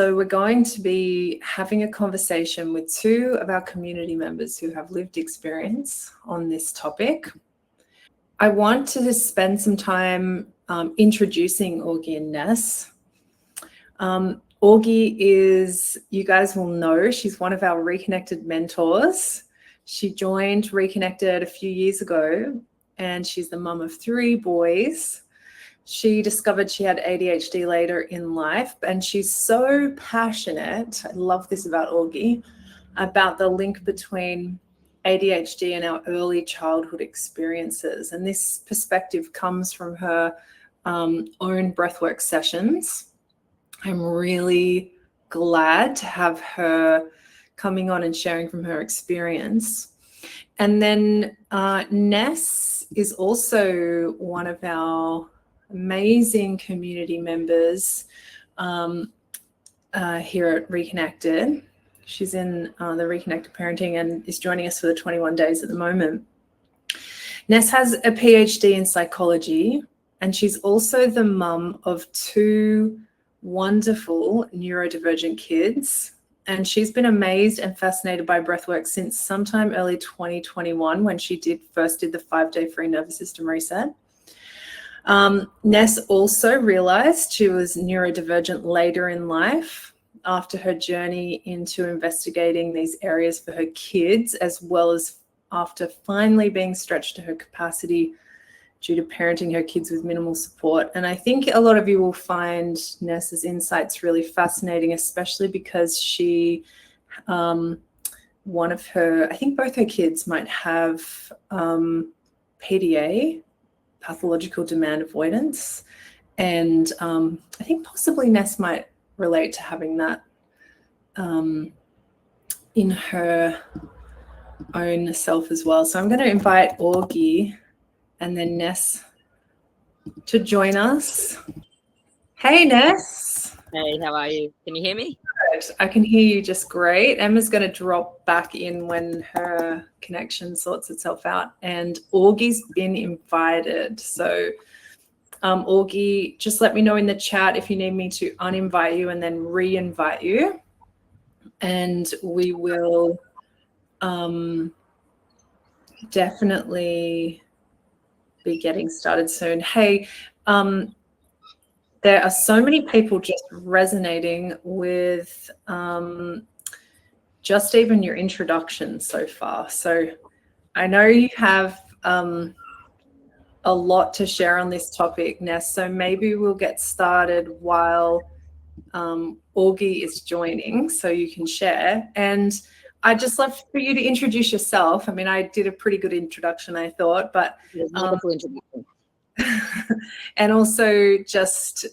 So we're going to be having a conversation with two of our community members who have lived experience on this topic. I want to spend some time introducing Augie and Ness. Augie is, you guys will know, she's one of our Reconnected mentors. She joined Reconnected a few years ago, and she's the mum of 3 boys. She discovered she had ADHD later in life, and she's so passionate, I love this about Augie, about the link between ADHD and our early childhood experiences. And this perspective comes from her own breathwork sessions. I'm really glad to have her coming on and sharing from her experience. And then Ness is also one of our amazing community members here at Reconnected. She's in the Reconnected Parenting and is joining us for the 21 days at the moment. Ness has a PhD in psychology, and she's also the mum of 2 wonderful neurodivergent kids. And she's been amazed and fascinated by breathwork since sometime early 2021 when she first did the 5-day free nervous system reset. Ness also realized she was neurodivergent later in life after her journey into investigating these areas for her kids, as well as after finally being stretched to her capacity due to parenting her kids with minimal support. And I think a lot of you will find Ness's insights really fascinating, especially because she, one of her, I think both her kids might have PDA, pathological demand avoidance. And I think possibly Ness might relate to having that in her own self as well. So I'm going to invite Augie and then Ness to join us. Hey, Ness. Hey, how are you? Can you hear me? Good. I can hear you just great. Emma's going to drop back in when her connection sorts itself out. And Augie's been invited. So Augie, just let me know in the chat if you need me to uninvite you and then re-invite you. And we will definitely be getting started soon. Hey, there are so many people just resonating with just even your introduction so far. So I know you have a lot to share on this topic, Ness, so maybe we'll get started while Augie is joining so you can share. And I'd just love for you to introduce yourself. I mean, I did a pretty good introduction, I thought, but wonderful introduction. and also just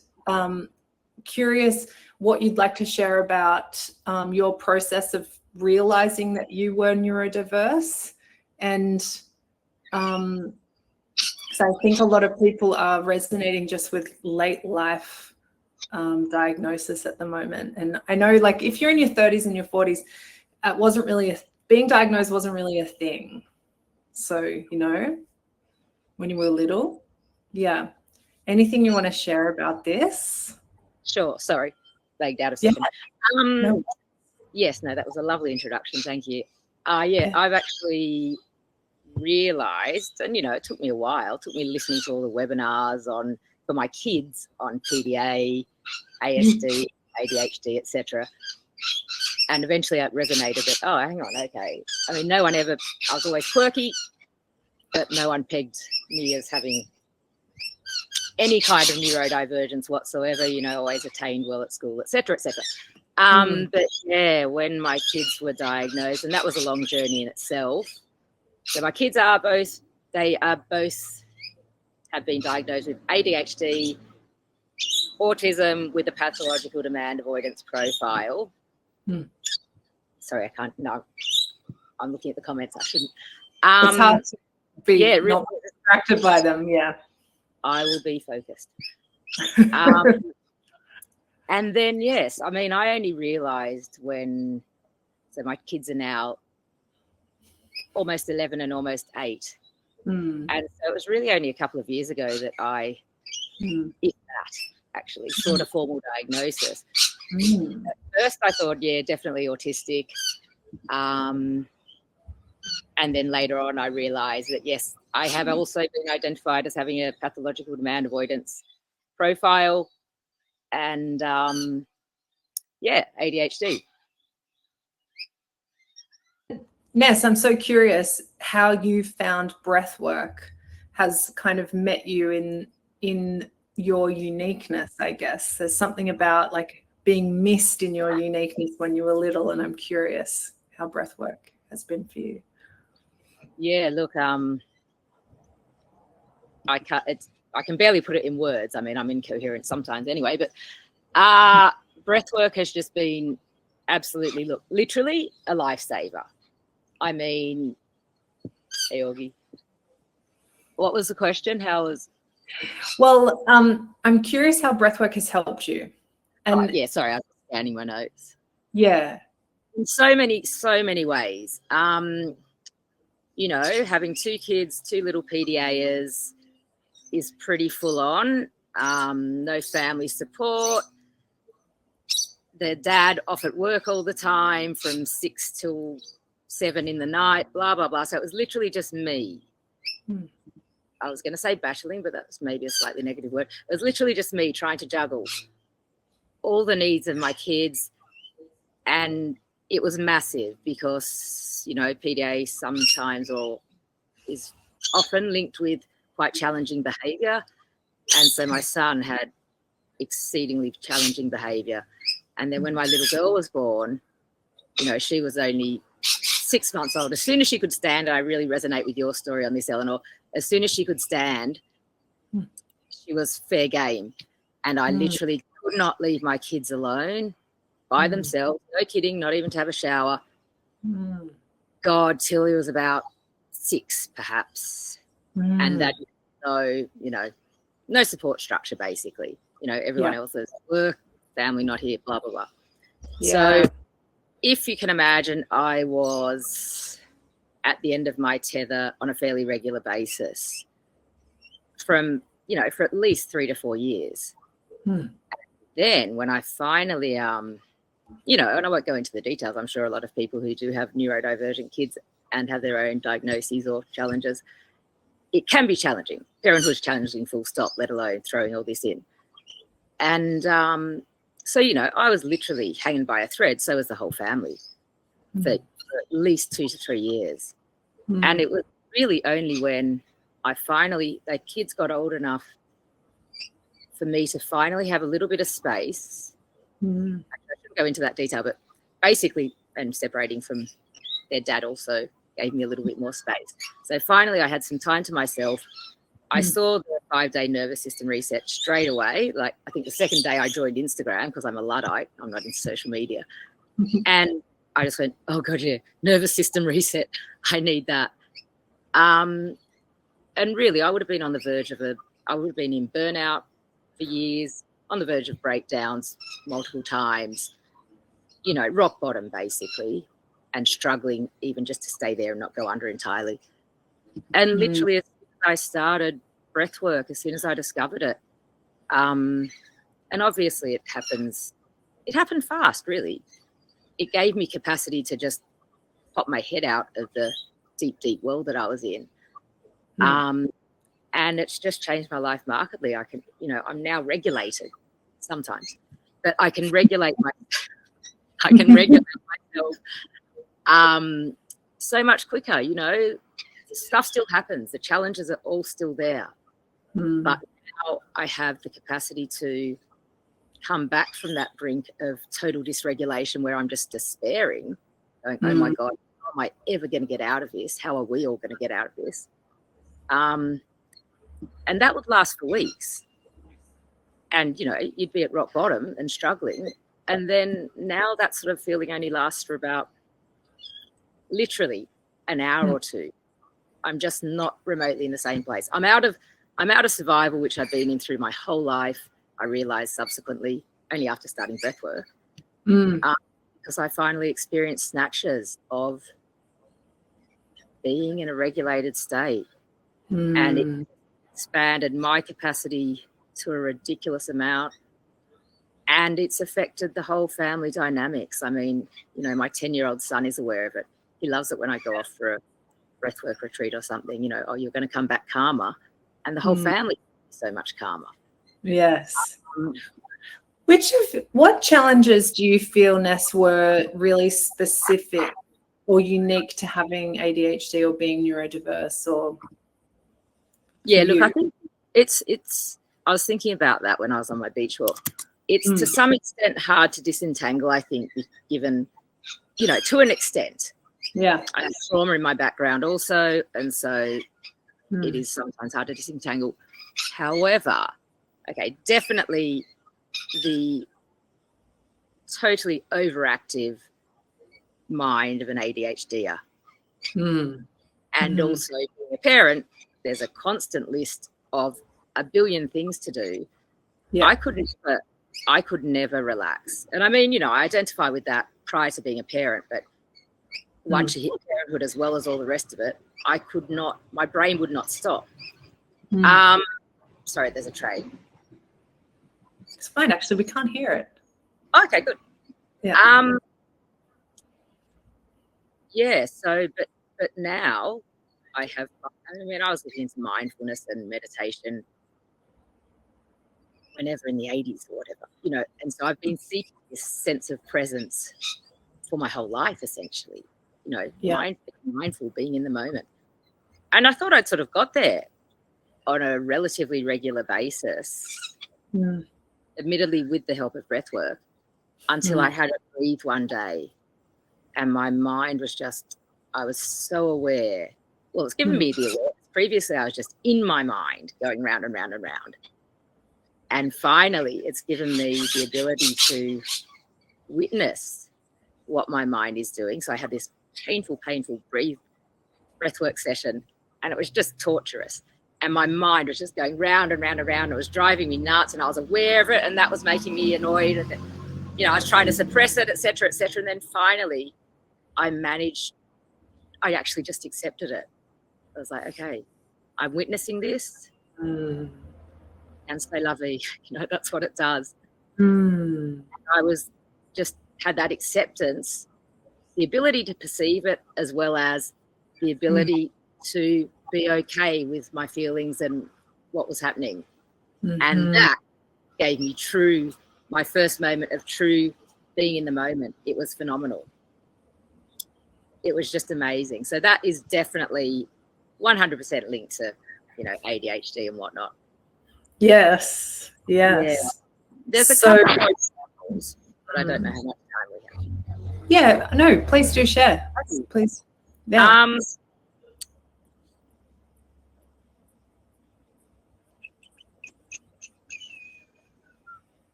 curious what you'd like to share about your process of realizing that you were neurodiverse. And so I think a lot of people are resonating just with late life diagnosis at the moment. And I know, like, if you're in your 30s and your 40s, it wasn't really being diagnosed wasn't really a thing. So, you know, when you were little. Yeah. Anything you want to share about this? Sure. Sorry, lagged out a second. Yeah. No. Yes, no, that was a lovely introduction. Thank you. Yeah, I've actually realised, and, you know, it took me a while. It took me listening to all the webinars for my kids on PDA, ASD, ADHD, etc. And eventually it resonated that, oh, hang on, okay. I mean, I was always quirky, but no one pegged me as having any kind of neurodivergence whatsoever, you know, always attained well at school, etc., etc. But yeah, when my kids were diagnosed, and that was a long journey in itself. So my kids have both have been diagnosed with ADHD, autism with a pathological demand avoidance profile. Sorry, I can't. No, I'm looking at the comments. I shouldn't. It's hard to be not distracted by them. Yeah, I will be focused. And then, yes, I mean, I only realised so my kids are now almost 11 and almost 8. And so it was really only a couple of years ago that I, if that, actually sought a formal diagnosis. At first I thought, yeah, definitely autistic. And then later on I realized that, yes, I have also been identified as having a pathological demand avoidance profile and, ADHD. Ness, I'm so curious how you found breathwork has kind of met you in your uniqueness, I guess. There's something about like being missed in your uniqueness when you were little, and I'm curious how breathwork has been for you. Yeah, look, I can barely put it in words. I mean, I'm incoherent sometimes anyway, but breathwork has just been absolutely, literally a lifesaver. I mean, hey, Augie, what was the question? Well, I'm curious how breathwork has helped you. And sorry, I'm scanning my notes. Yeah. In so many ways. Having 2 kids, 2 little PDAs is pretty full on. No family support. Their dad off at work all the time from 6 till 7 in the night, blah, blah, blah. So it was literally just me. I was going to say battling, but that's maybe a slightly negative word. It was literally just me trying to juggle all the needs of my kids. And it was massive because, PDA sometimes is often linked with quite challenging behaviour. And so my son had exceedingly challenging behaviour. And then when my little girl was born, she was only 6 months old. As soon as she could stand, I really resonate with your story on this, Eleanor. As soon as she could stand, she was fair game. And I literally could not leave my kids alone by themselves. No kidding, not even to have a shower. God, till he was about 6, perhaps. And that, no support structure, basically. Everyone else is work, family not here, blah, blah, blah. Yeah. So if you can imagine, I was at the end of my tether on a fairly regular basis from, for at least 3 to 4 years. Then when I finally, and I won't go into the details, I'm sure a lot of people who do have neurodivergent kids and have their own diagnoses or challenges, it can be challenging. Parenthood is challenging, full stop, let alone throwing all this in. And so, I was literally hanging by a thread. So was the whole family for at least 2 to 3 years. And it was really only when the kids got old enough for me to finally have a little bit of space. I shouldn't go into that detail, but basically, and separating from their dad also gave me a little bit more space. So finally I had some time to myself. I saw the 5-day nervous system reset straight away. Like, I think the second day I joined Instagram because I'm a Luddite. I'm not into social media. And I just went, oh, God, yeah, nervous system reset. I need that. And really, I would have been on the verge I would have been in burnout for years, on the verge of breakdowns multiple times, rock bottom, basically, and struggling even just to stay there and not go under entirely. And literally, as I started breath work, as soon as I discovered it, and obviously it happened fast, really. It gave me capacity to just pop my head out of the deep, deep world that I was in. And it's just changed my life markedly. I can, I'm now regulated sometimes, but I can regulate myself so much quicker. Stuff still happens. The challenges are all still there. But now I have the capacity to come back from that brink of total dysregulation where I'm just despairing, going, oh my God, how am I ever going to get out of this? How are we all going to get out of this? And that would last for weeks. And, you'd be at rock bottom and struggling. And then now that sort of feeling only lasts for about literally an hour or two. I'm just not remotely in the same place. I'm out of survival, which I've been in through my whole life. I realized subsequently, only after starting breathwork, because I finally experienced snatches of being in a regulated state. And it expanded my capacity to a ridiculous amount. And it's affected the whole family dynamics. I mean, my 10-year-old son is aware of it. He loves it when I go off for a breathwork retreat or something, you're going to come back calmer. And the whole family is so much calmer. Yes. What challenges do you feel, Ness, were really specific or unique to having ADHD or being neurodiverse? Or yeah, look, I think it's I was thinking about that when I was on my beach walk. It's to some extent hard to disentangle, I think, given, to an extent. Yeah. I have trauma in my background also, and so it is sometimes hard to disentangle. However, definitely the totally overactive mind of an ADHDer. And also being a parent, there's a constant list of a billion things to do. Yeah. I could never relax. And I mean, I identify with that prior to being a parent, but once you hit parenthood as well as all the rest of it, my brain would not stop. Sorry, there's a train. It's fine, actually, we can't hear it. Okay, good. Yeah. But now I was looking into mindfulness and meditation whenever in the 80s or whatever, and so I've been seeking this sense of presence for my whole life, essentially, mindful, being in the moment. And I thought I'd sort of got there on a relatively regular basis, admittedly with the help of breathwork, until I had to breathe one day. And my mind was I was so aware. Well, it's given me the awareness. Previously, I was just in my mind going round and round and round. And finally, it's given me the ability to witness what my mind is doing. So I had this painful breathwork session, and it was just torturous. And my mind was just going round and round and round. It was driving me nuts, and I was aware of it, and that was making me annoyed. And I was trying to suppress it, et cetera, et cetera. And then finally, I actually just accepted it. I was like, okay, I'm witnessing this. And so lovely, that's what it does. I was just had that acceptance, the ability to perceive it, as well as the ability to be okay with my feelings and what was happening. And that gave me my first moment of true being in the moment. It was phenomenal. It was just amazing. So that is definitely 100% linked to, ADHD and whatnot. Yes. Yeah. There's a couple of examples, but I don't know how much time we have. Yeah, no, please do share. Please. Yeah.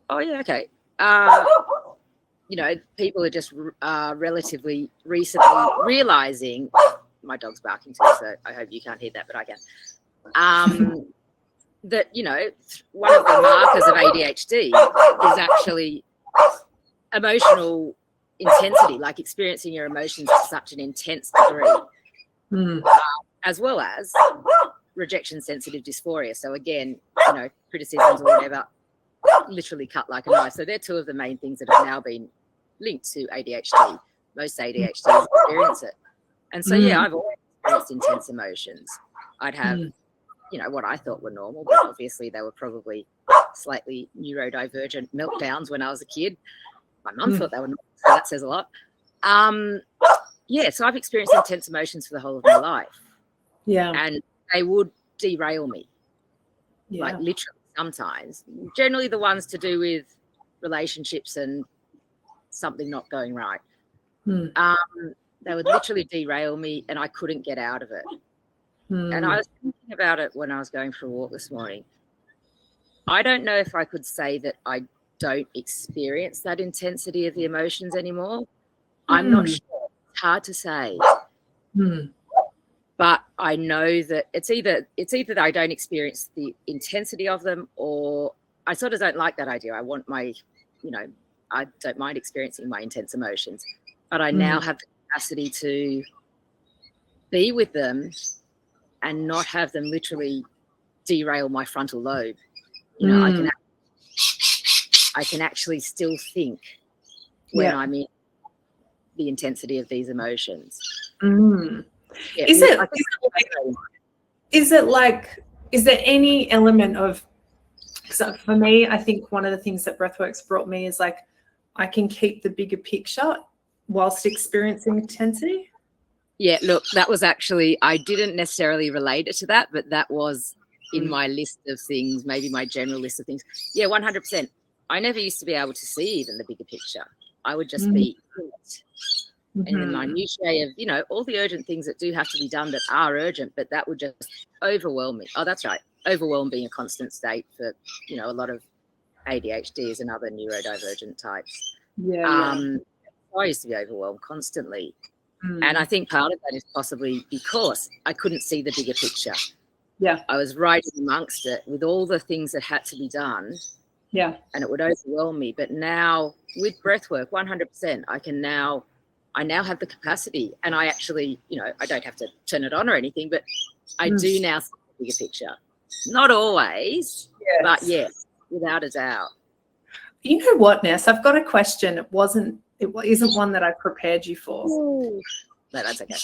Oh, yeah, okay. People are just relatively recently realising, my dog's barking too, so I hope you can't hear that, but I can, that, one of the markers of ADHD is actually emotional intensity, like experiencing your emotions to such an intense degree, as well as rejection sensitive dysphoria. So again, criticisms or whatever, literally cut like a knife. So they're two of the main things that have now been linked to ADHD. Most ADHDs experience it. And so, I've always experienced intense emotions. I'd have, what I thought were normal, but obviously they were probably slightly neurodivergent meltdowns when I was a kid. My mum thought they were normal, so that says a lot. So I've experienced intense emotions for the whole of my life. Yeah. And they would derail me. Yeah. Like literally sometimes. Generally the ones to do with relationships and something not going right. They would literally derail me and I couldn't get out of it. And I was thinking about it when I was going for a walk this morning. I don't know if I could say that I don't experience that intensity of the emotions anymore. I'm not sure. It's hard to say. But I know that it's either that I don't experience the intensity of them, or I sort of don't like that idea. I want my, I don't mind experiencing my intense emotions, but I now have the capacity to be with them and not have them literally derail my frontal lobe. I can I can actually still think when I'm in the intensity of these emotions. Yeah, is there any element of, because for me, I think one of the things that Breathwork's brought me is like, I can keep the bigger picture whilst experiencing intensity? Yeah, look, that was actually, I didn't necessarily relate it to that, but that was in my list of things, maybe my general list of things. Yeah, 100%. I never used to be able to see even the bigger picture. I would just be in it. And the minutiae of, you know, all the urgent things that do have to be done that are urgent, but that would just overwhelm me. Oh, that's right. Overwhelm being a constant state for, you know, a lot of ADHDs and other neurodivergent types. I used to be overwhelmed constantly. And I think part of that is possibly because I couldn't see the bigger picture. Yeah. I was right amongst it with all the things that had to be done. Yeah. And it would overwhelm me. But now with breathwork, 100%, I now have the capacity, and I actually, you know, I don't have to turn it on or anything, but I do now see the bigger picture. Not always, but yes, without a doubt. You know what, Ness? I've got a question. It isn't one that I prepared you for. Ooh. No, that's okay.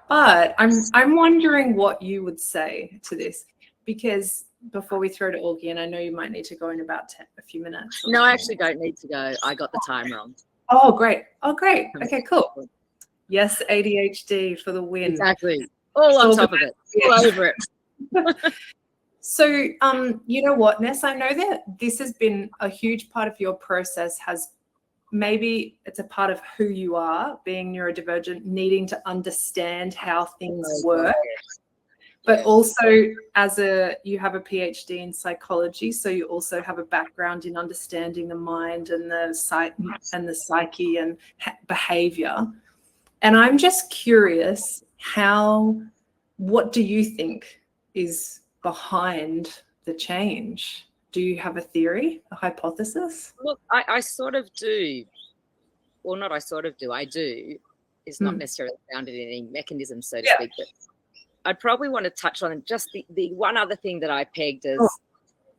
But I'm wondering what you would say to this, because before we throw to Augie, and I know you might need to go in about a few minutes. No, I actually don't need to go. I got the time wrong. Oh, great. Okay, cool. Yes, ADHD for the win. Exactly. All on top of it. All over it. So, you know what, Ness, I know that this has been a huge part of your process. Maybe it's a part of who you are, being neurodivergent, needing to understand how things work. But also, you have a PhD in psychology, so you also have a background in understanding the mind and the psyche and behavior. And I'm just curious, what do you think is behind the change? Do you have a theory, a hypothesis? Look, I sort of do. Well, not I sort of do. I do. It's not necessarily founded in any mechanism, so to speak, but I'd probably want to touch on just the one other thing that I pegged as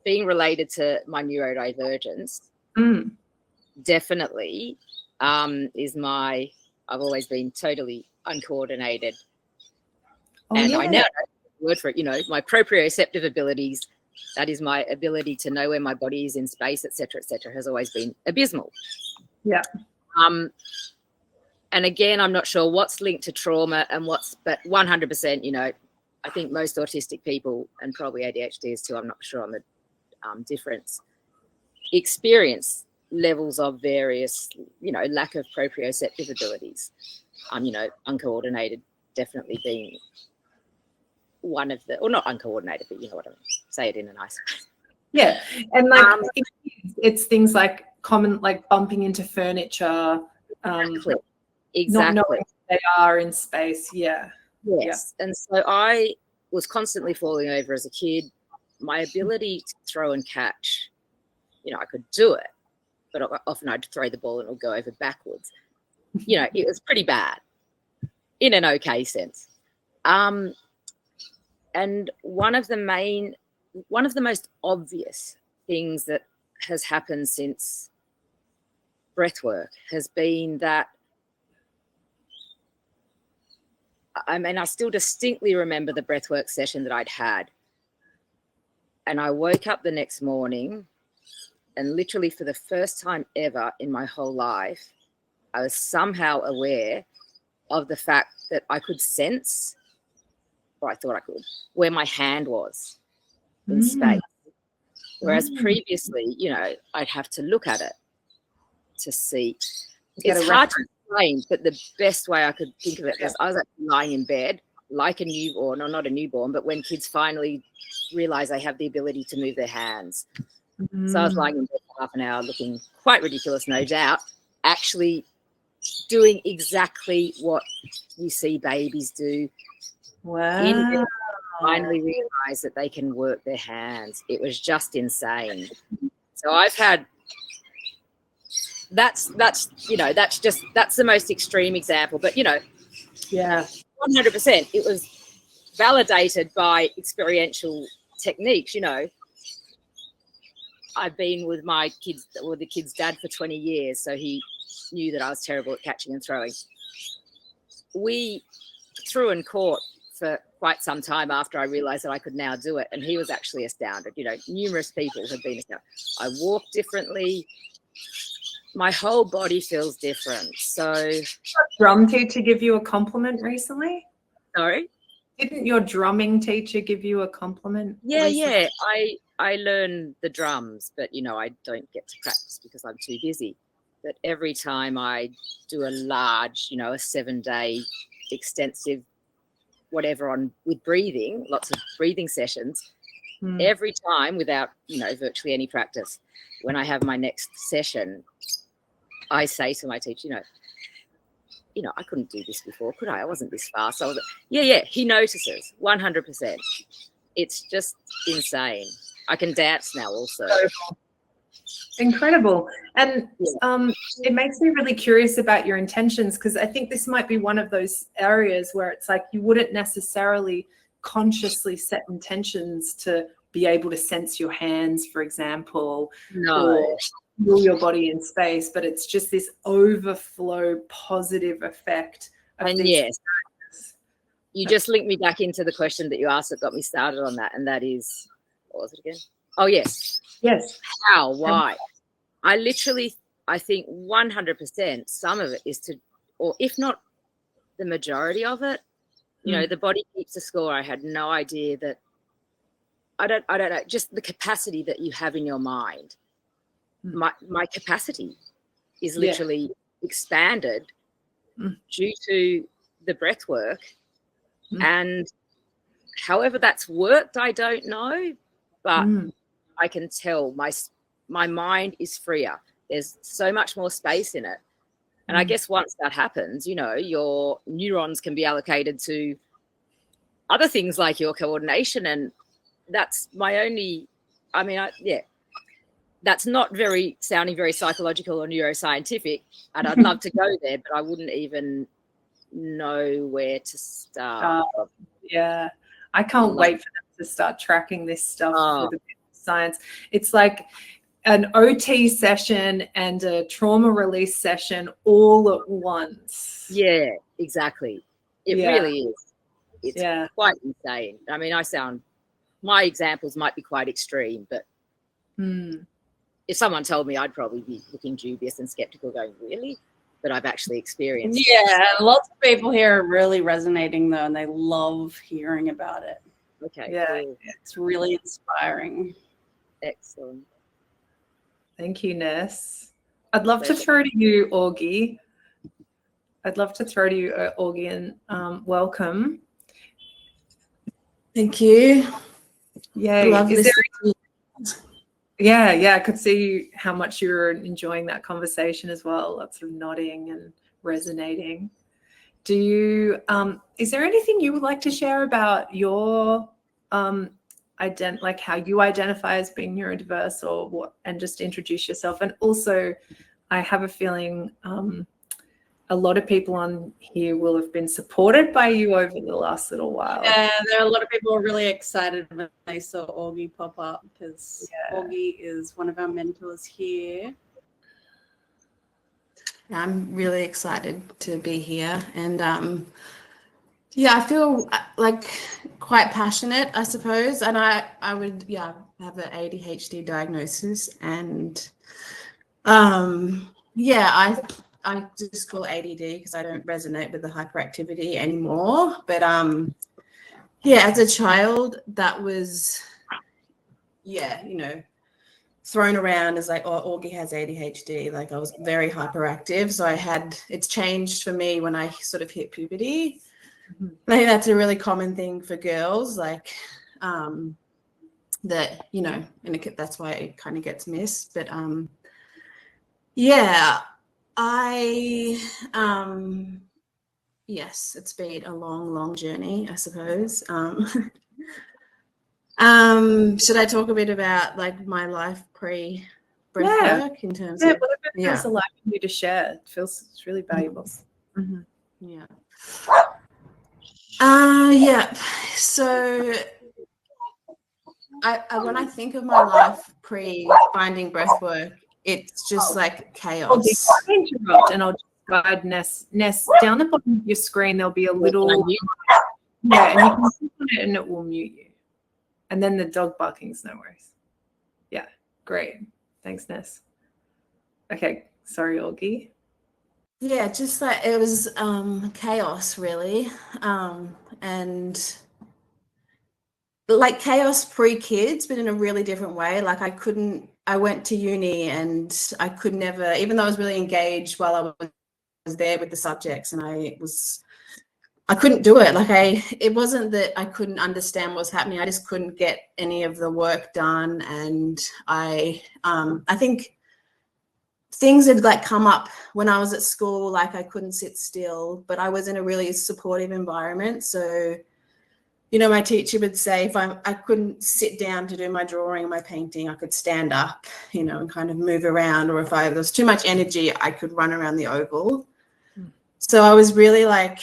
being related to my neurodivergence. Definitely is I've always been totally uncoordinated. I now know the word for it, you know, my proprioceptive abilities, that is my ability to know where my body is in space, et cetera, has always been abysmal. Yeah. And again, I'm not sure what's linked to trauma and but 100%, you know, I think most autistic people, and probably ADHDs too, I'm not sure on the difference, experience levels of various, you know, lack of proprioceptive abilities. You know, uncoordinated definitely being one of or not uncoordinated, but you know what I mean. Say it in a nice way. Yeah. And like it's things like like bumping into furniture. Exactly. Not knowing they are in space. Yeah. Yes. Yeah. And so I was constantly falling over as a kid. My ability to throw and catch, you know, I could do it, but often I'd throw the ball and it would go over backwards. You know, it was pretty bad in an okay sense. And one of the most obvious things that has happened since breathwork has been that, I mean, I still distinctly remember the breathwork session that I'd had. And I woke up the next morning and literally for the first time ever in my whole life, I was somehow aware of the fact that I could sense, or I thought I could, where my hand was in space. Whereas previously, you know, I'd have to look at it to see. It's hard to explain, but the best way I could think of it was I was actually lying in bed like a newborn, or not a newborn, but when kids finally realize they have the ability to move their hands. So I was lying in bed for half an hour looking quite ridiculous, no doubt, actually doing exactly what you see babies do. Wow. Finally realize that they can work their hands. It was just insane. So I've had, that's the most extreme example, but you know, 100%, it was validated by experiential techniques, you know. I've been with my kids, or the kids' dad, for 20 years, so he knew that I was terrible at catching and throwing. We threw and caught for quite some time after I realised that I could now do it, and he was actually astounded. You know, numerous people have been astounded. I walk differently. My whole body feels different. So, drum teacher give you a compliment recently? Sorry? Didn't your drumming teacher give you a compliment? Yeah, recently? yeah. I learn the drums, but, you know, I don't get to practice because I'm too busy. But every time I do a large, you know, a 7-day extensive whatever on with breathing, lots of breathing sessions, every time without, you know, virtually any practice, when I have my next session, I say to my teacher, you know, I couldn't do this before, could I? I wasn't this fast. I was, yeah. He notices 100%. It's just insane. I can dance now also. Incredible. And it makes me really curious about your intentions, because I think this might be one of those areas where it's like you wouldn't necessarily consciously set intentions to be able to sense your hands, for example, or feel your body in space, but it's just this overflow positive effect of and these practices. You just linked me back into the question that you asked that got me started on that, and that is, what was it again? Oh, yes. How? Why? I think 100% some of it is to, or if not the majority of it, you know, the body keeps a score. I had no idea that, I don't know, just the capacity that you have in your mind. My capacity is literally expanded due to the breath work. And however that's worked, I don't know, but I can tell my mind is freer. There's so much more space in it. And I guess once that happens, you know, your neurons can be allocated to other things like your coordination. And that's my only, that's not sounding very psychological or neuroscientific. And I'd love to go there, but I wouldn't even know where to start. Yeah. I can't wait for them to start tracking this stuff with a bit of science. It's like an OT session and a trauma release session all at once. Yeah, exactly. It really is. It's quite insane. I mean, my examples might be quite extreme, but if someone told me, I'd probably be looking dubious and skeptical, going, really? But I've actually experienced it. Yeah, lots of people here are really resonating, though, and they love hearing about it. Okay. Yeah, cool. It's really inspiring. Excellent. Thank you, Ness. I'd love to throw to you, Augie. And welcome. Thank you. Yay. Love listening. Yeah, I could see how much you were enjoying that conversation as well. Lots of nodding and resonating. Do you, is there anything you would like to share about your, like how you identify as being neurodiverse, or what, and just introduce yourself? And also, I have a feeling a lot of people on here will have been supported by you over the last little while. Yeah, there are a lot of people who are really excited when they saw Augie pop up, because Augie is one of our mentors here. I'm really excited to be here, and I feel like quite passionate, I suppose, and I would have an ADHD diagnosis, and I just call ADD because I don't resonate with the hyperactivity anymore. But as a child, that was thrown around as like, oh, Augie has ADHD. Like, I was very hyperactive, so it's changed for me when I sort of hit puberty. I think that's a really common thing for girls, like that, and that's why it kind of gets missed. But it's been a long journey, I suppose. Should I talk a bit about like my life pre-breathwork in terms of whatever feels alive for you to share? It's really valuable. So when I think of my life pre-finding breathwork, it's just like chaos. I'll interrupt and I'll just guide Ness. Ness, down the bottom of your screen, there'll be a little, and you can click on it and it will mute you. And then the dog barking's no worries. Yeah, great. Thanks, Ness. Okay, sorry, Augie. Yeah, just like it was chaos really. And like chaos pre-kids, but in a really different way. Like I went to uni and I could never, even though I was really engaged while I was there with the subjects, and I couldn't do it. Like it wasn't that I couldn't understand what was happening. I just couldn't get any of the work done. And I think things had like come up when I was at school, like I couldn't sit still, but I was in a really supportive environment. So, you know, my teacher would say if I couldn't sit down to do my drawing or my painting, I could stand up, you know, and kind of move around. Or if there was too much energy, I could run around the oval. So I was really like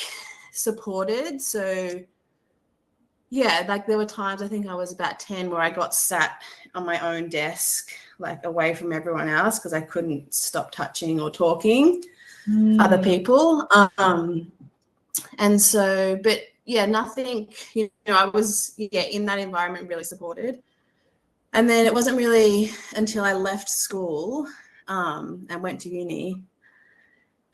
supported. So yeah, like there were times, I think I was about 10, where I got sat on my own desk, like away from everyone else, because I couldn't stop touching or talking other people. And so, but yeah, nothing, you know, I was in that environment really supported. And then it wasn't really until I left school and went to uni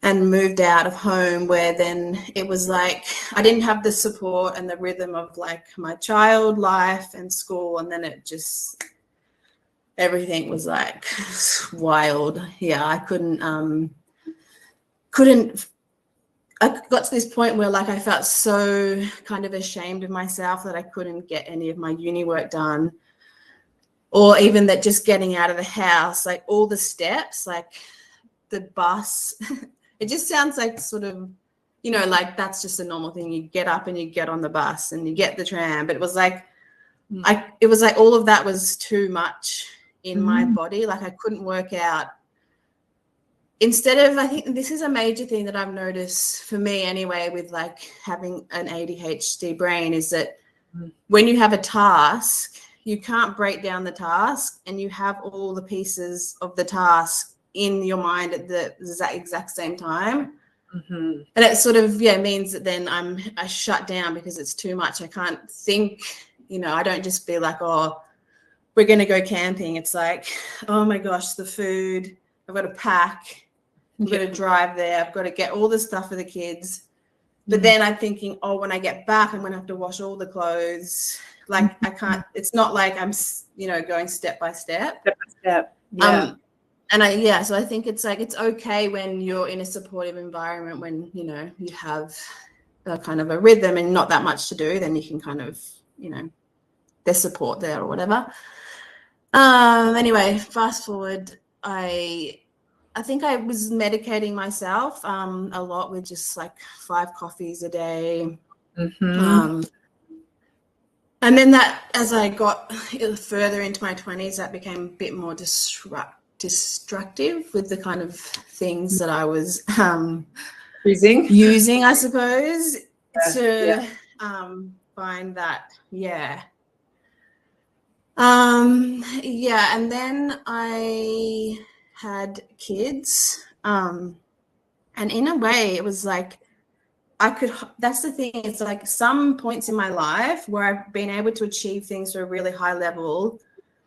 and moved out of home where then it was like I didn't have the support and the rhythm of like my child life and school, and then it just everything was like wild. Yeah, I got to this point where like I felt so kind of ashamed of myself that I couldn't get any of my uni work done, or even that just getting out of the house, like all the steps, like the bus, it just sounds like sort of, you know, like that's just a normal thing. You get up and you get on the bus and you get the tram, but it was like, it was like all of that was too much in my body. Like I couldn't work out. Instead of, I think this is a major thing that I've noticed for me anyway, with like having an ADHD brain, is that when you have a task, you can't break down the task and you have all the pieces of the task in your mind at the exact same time. And it sort of, means that then I shut down because it's too much. I can't think, you know, I don't just be like, oh, we're going to go camping. It's like, oh my gosh, the food, I've got to pack, I've got to drive there, I've got to get all the stuff for the kids. But then I'm thinking, oh, when I get back, I'm going to have to wash all the clothes. Like I can't, it's not like I'm, you know, going step by step. Step by step. Yeah. And so I think it's like, it's okay when you're in a supportive environment, when, you know, you have a kind of a rhythm and not that much to do, then you can kind of, you know, there's support there or whatever. Anyway, fast forward, I think I was medicating myself a lot with just like 5 coffees a day. And then that, as I got further into my 20s, that became a bit more destructive with the kind of things that I was using, I suppose, to find that, and then I had kids, and in a way it was like that's the thing, it's like some points in my life where I've been able to achieve things to a really high level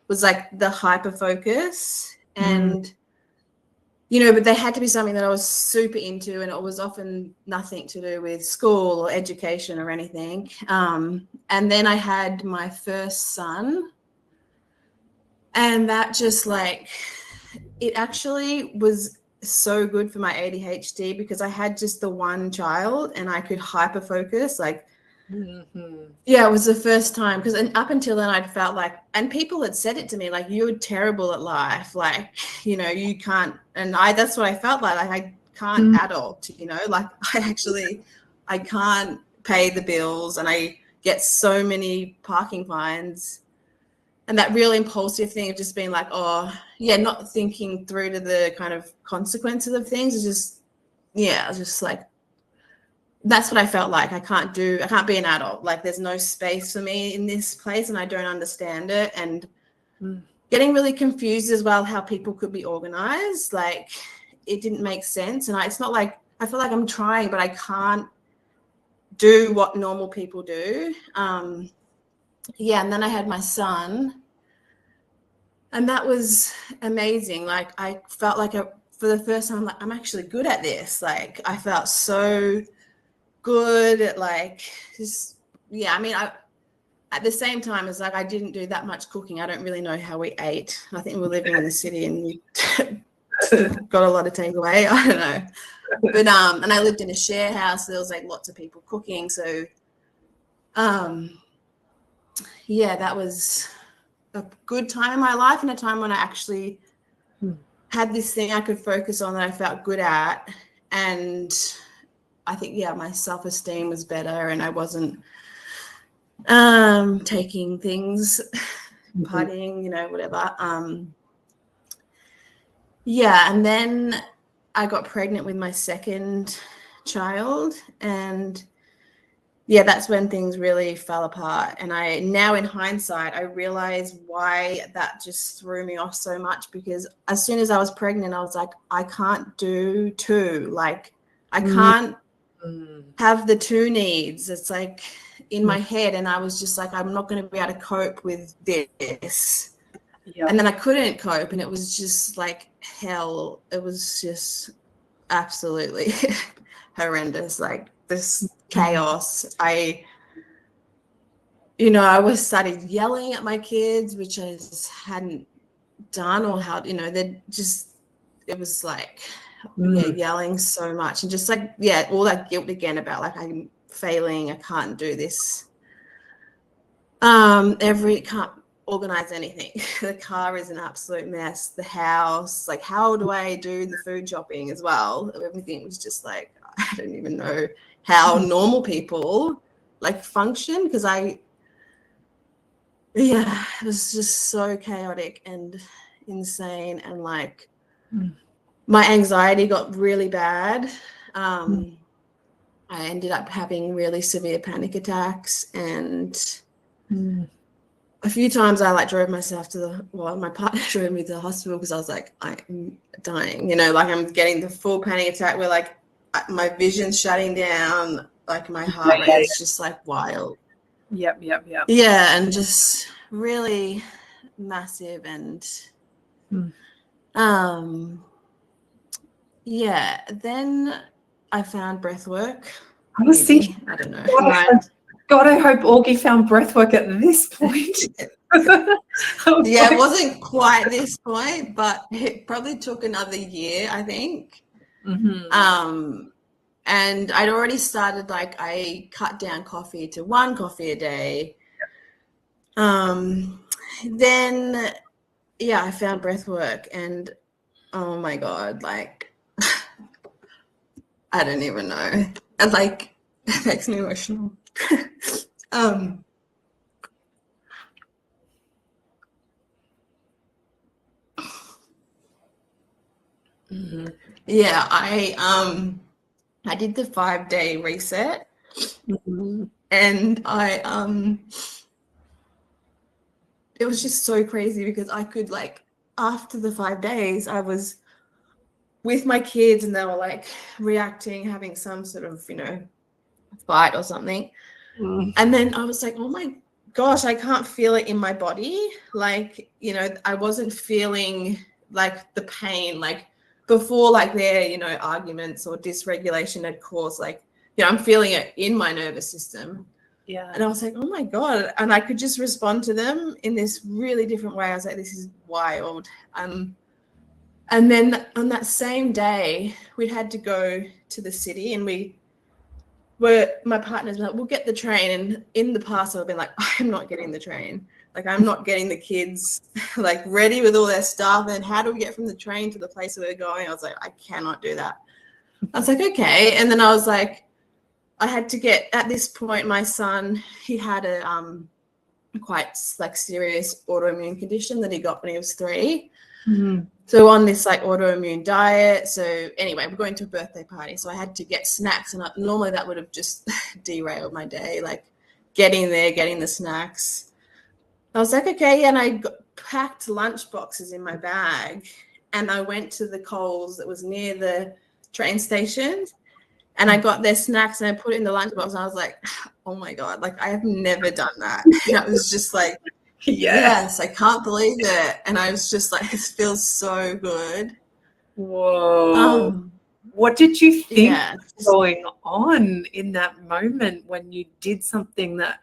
was like the hyper focus, and you know, but they had to be something that I was super into, and it was often nothing to do with school or education or anything. And then I had my first son, and that just like, it actually was so good for my ADHD because I had just the one child and I could hyper focus. Like, it was the first time, because up until then I'd felt like, and people had said it to me, like, you're terrible at life, like, you know, you can't, and that's what I felt like I can't adult, you know, like I can't pay the bills and I get so many parking fines. And that real impulsive thing of just being like, not thinking through to the kind of consequences of things is just, I was just like, that's what I felt like. I can't be an adult. Like there's no space for me in this place and I don't understand it. And getting really confused as well how people could be organized. Like it didn't make sense. And it's not like, I feel like I'm trying, but I can't do what normal people do. Yeah, and then I had my son. And that was amazing. Like I felt like for the first time, like I'm actually good at this. Like I felt so good at like just, yeah, I mean, at the same time as like I didn't do that much cooking. I don't really know how we ate. I think we're living in the city and we got a lot of takeaway. I don't know. But and I lived in a share house. So there was like lots of people cooking. So yeah, that was a good time in my life and a time when I actually had this thing I could focus on that I felt good at. And I think, yeah, my self-esteem was better and I wasn't taking things, partying, you know, whatever. Yeah, and then I got pregnant with my second child and yeah, that's when things really fell apart. And now in hindsight, I realize why that just threw me off so much, because as soon as I was pregnant, I was like, I can't do two. Like I can't have the two needs. It's like in my head. And I was just like, I'm not going to be able to cope with this. Yep. And then I couldn't cope. And it was just like hell. It was just absolutely horrendous. Like this chaos. I started yelling at my kids, which I just hadn't done, or how, you know, it was like yelling so much and just like, yeah, all that guilt again about like I'm failing, I can't do this. Can't organize anything. The car is an absolute mess. The house, like how do I do the food shopping as well? Everything was just like, I don't even know how normal people like function, because it was just so chaotic and insane, and like my anxiety got really bad. I ended up having really severe panic attacks, and a few times I like drove myself my partner drove me to the hospital because I was like, I'm dying, you know, like I'm getting the full panic attack where like my vision's shutting down, like my heart rate is just like wild. Yep. Yeah, and just really massive. And yeah, then I found breathwork. I don't know. God, I hope Augie found breathwork at this point. Yeah, it wasn't quite this point, but it probably took another year, I think. And I'd already started, like I cut down coffee to 1 coffee a day. Then I found breathwork, and oh my God, like I don't even know. And like it makes me emotional. Yeah, I did the 5-day reset, and it was just so crazy because I could, like, after the 5 days, I was with my kids and they were like reacting, having some sort of, you know, fight or something. And then I was like, oh my gosh, I can't feel it in my body. Like, you know, I wasn't feeling like the pain, like before, like their, you know, arguments or dysregulation had caused, like, you know, I'm feeling it in my nervous system. Yeah. And I was like, oh my God. And I could just respond to them in this really different way. I was like, this is wild. And then on that same day, we'd had to go to the city, and my partner's like, we'll get the train. And in the past, I've been like, I'm not getting the train. Like, I'm not getting the kids like ready with all their stuff. And how do we get from the train to the place where we're going? I was like, I cannot do that. I was like, okay. And then I was like, I had to get, at this point, my son, he had a quite like serious autoimmune condition that he got when he was 3. So on this like autoimmune diet. So anyway, we're going to a birthday party. So I had to get snacks, and normally that would have just derailed my day, like getting there, getting the snacks. I was like, okay. And I packed lunch boxes in my bag, and I went to the Coles that was near the train station, and I got their snacks and I put it in the lunchbox, and I was like, oh my God, like I have never done that. And I was just like, yes, I can't believe it. And I was just like, this feels so good. Whoa. What did you think Yeah. was going on in that moment when you did something that,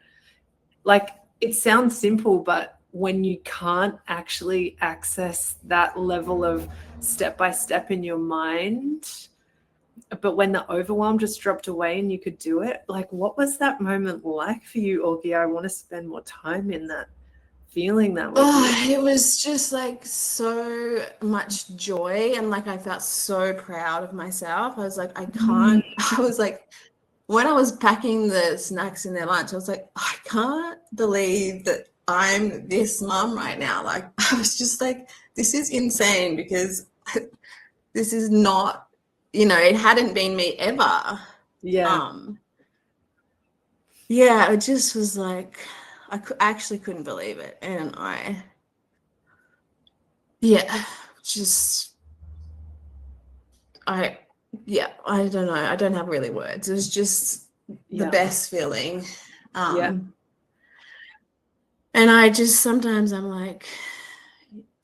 like, it sounds simple, but when you can't actually access that level of step by step in your mind, but when the overwhelm just dropped away and you could do it, like, what was that moment like for you, Augie? I want to spend more time in that, feeling that with you. It was just like so much joy, and like I felt so proud of myself. I was like, I can't, I was like, when I was packing the snacks in their lunch, I was like, I can't believe that I'm this mum right now. Like, I was just like, this is insane, because this is not, it hadn't been me ever. Yeah. Yeah, it just was like, I actually couldn't believe it. And I don't know. I don't have really words. It was just the best feeling. And I just, sometimes I'm like,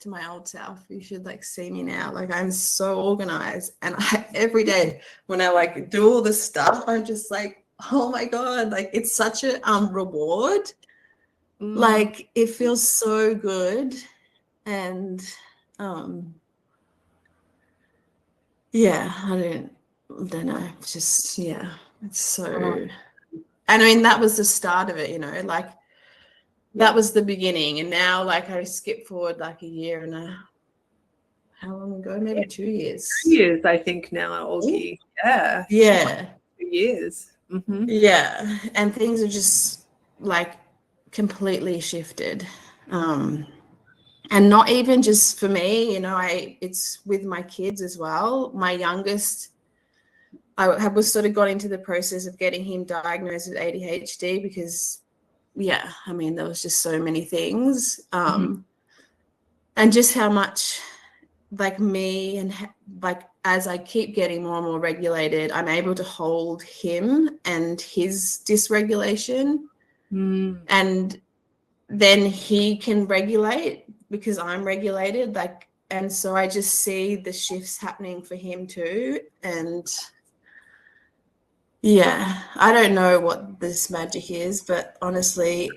to my old self, you should like see me now. Like, I'm so organized, and every day when I like do all this stuff, I'm just like, oh my God, like it's such a reward. Like, it feels so good. And I don't know, just it's so and I mean, that was the start of it, like that was the beginning. And now, like, I skip forward like a year and how long ago? Maybe 2 years. 2 years, I think now, Augie. Yeah. 2 years. Yeah, and things have just like completely shifted. And not even just for me, it's with my kids as well. My youngest, I was sort of got into the process of getting him diagnosed with ADHD because, I mean, there was just so many things. And just how much, like, me and like, as I keep getting more and more regulated, I'm able to hold him and his dysregulation. And then he can regulate because I'm regulated, like, and so I just see the shifts happening for him too. And I don't know what this magic is, but honestly,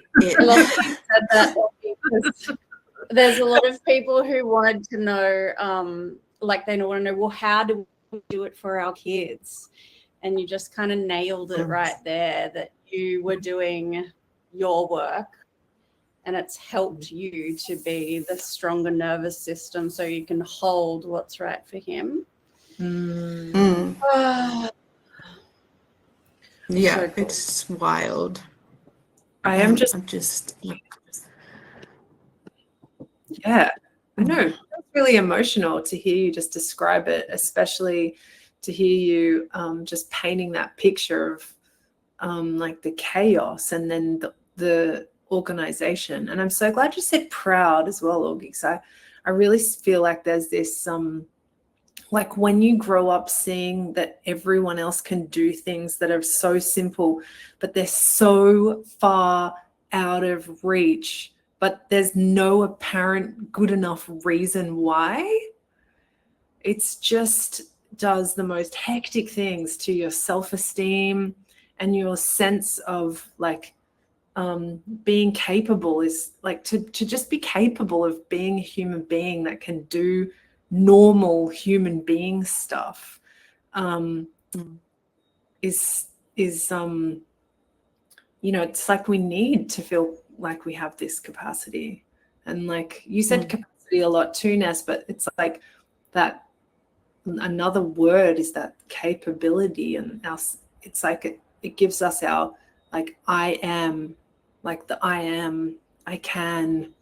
there's a lot of people who wanted to know, like, they want to know, well, how do we do it for our kids? And you just kind of nailed it right there, that you were doing your work, and it's helped you to be the stronger nervous system so you can hold what's right for him. Yeah, so cool. It's wild. I am I know. It's really emotional to hear you just describe it, especially to hear you just painting that picture of like the chaos and then the organization. And I'm so glad you said proud as well, Augie, because I really feel like there's this like, when you grow up seeing that everyone else can do things that are so simple, but they're so far out of reach, but there's no apparent good enough reason why, it's just does the most hectic things to your self-esteem and your sense of like being capable, is like to just be capable of being a human being that can do normal human being stuff is it's like we need to feel like we have this capacity. And like you said capacity a lot too, Ness, but it's like that another word is that capability, and it's like it gives us our like I am, like the I am, I can,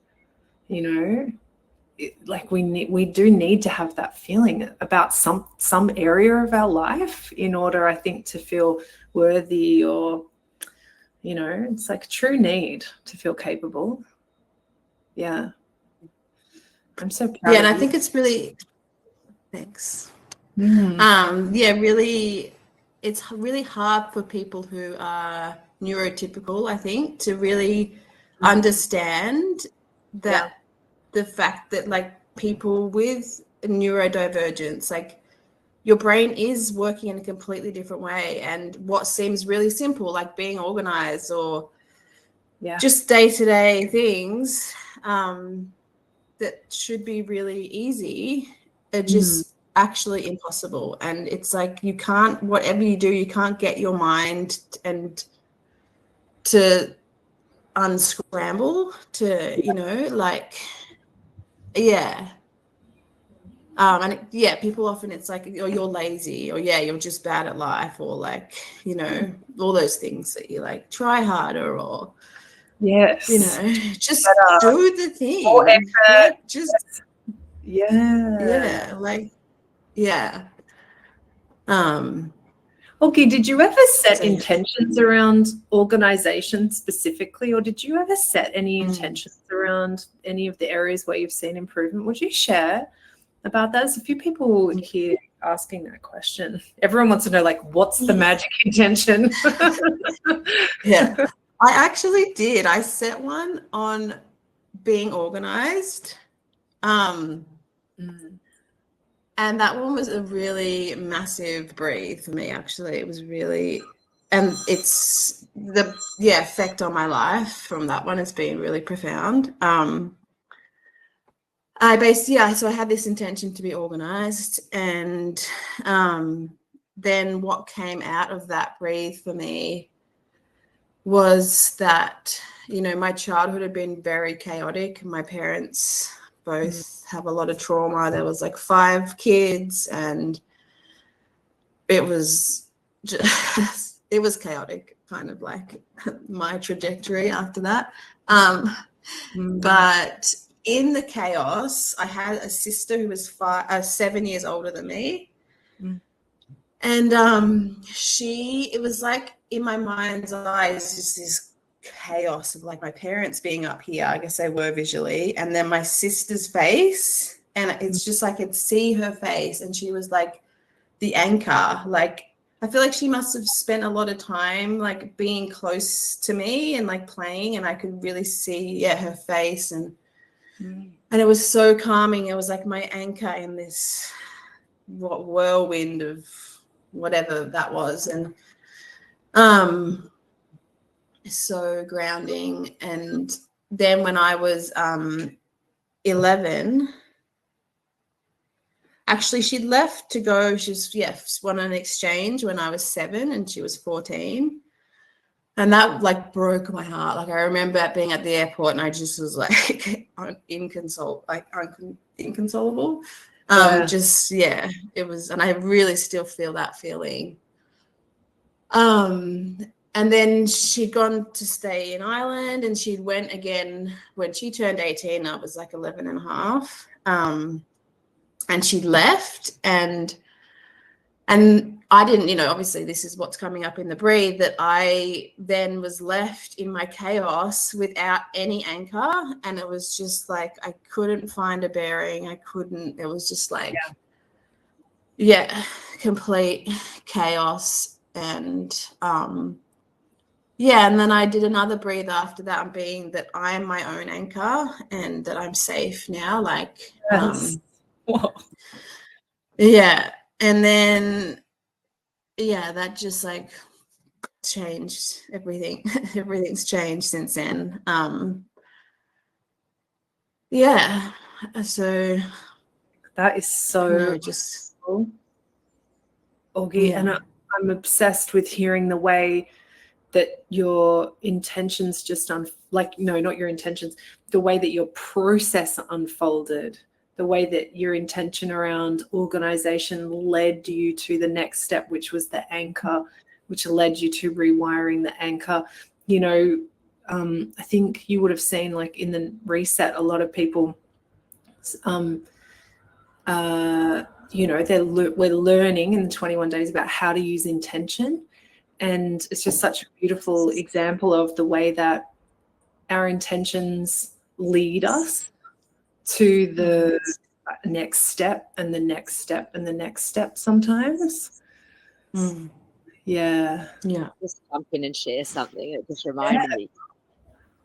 like we do need to have that feeling about some area of our life in order, I think, to feel worthy, or, you know, it's like a true need to feel capable. Yeah. I'm so proud. Yeah, and of I think it's really, thanks. Mm. Yeah, really, it's really hard for people who are neurotypical, I think, to really understand that the fact that, like, people with neurodivergence, like, your brain is working in a completely different way, and what seems really simple, like being organized or just day-to-day things that should be really easy are just actually impossible. And it's like, you can't, whatever you do, you can't get your mind and to unscramble to, you know, like, yeah. People often, it's like, oh, you're lazy, or you're just bad at life, or like, you know, all those things that you like, try harder, or you know, just do the thing. Like, just Okay, did you ever set intentions around organization specifically, or did you ever set any intentions around any of the areas where you've seen improvement? Would you share about that? There's a few people here asking that question. Everyone wants to know, like, what's the magic intention? Yeah, I actually did. I set one on being organized. And that one was a really massive breathe for me, actually. It was really, and it's the effect on my life from that one has been really profound. So I had this intention to be organized, and then what came out of that breathe for me was that, you know, my childhood had been very chaotic. My parents both have a lot of trauma. There was like 5 kids, and it was just, it was chaotic, kind of like my trajectory after that. But in the chaos, I had a sister who was 7 years older than me. And it was like, in my mind's eyes, just this chaos of like my parents being up here, I guess they were visually, and then my sister's face, and it's just like, I could see her face, and she was like the anchor. Like, I feel like she must have spent a lot of time like being close to me and like playing, and I could really see her face, and it was so calming. It was like my anchor in this whirlwind of whatever that was, and so grounding. And then when I was 11, actually she'd left to go, she's won an exchange when I was 7 and she was 14, and that like broke my heart. Like, I remember being at the airport and I just was like inconsolable. It was, and I really still feel that feeling. And then she'd gone to stay in Ireland, and she went again when she turned 18. I was like 11 and a half. And she left, and I didn't, you know, obviously this is what's coming up in the breathe, that I then was left in my chaos without any anchor. And it was just like, I couldn't find a bearing. It was just like, complete chaos. And and then I did another breathe after that, being that I am my own anchor and that I'm safe now. Like, and then that just like changed everything. Everything's changed since then. So that is so just Augie, and I'm obsessed with hearing the way that your intentions not your intentions, the way that your process unfolded, the way that your intention around organization led you to the next step, which was the anchor, which led you to rewiring the anchor. You know, I think you would have seen, like, in the reset, a lot of people We're learning in the 21 days about how to use intention. And it's just such a beautiful example of the way that our intentions lead us to the next step and the next step and the next step sometimes. Yeah. Just jump in and share something. It just reminded me.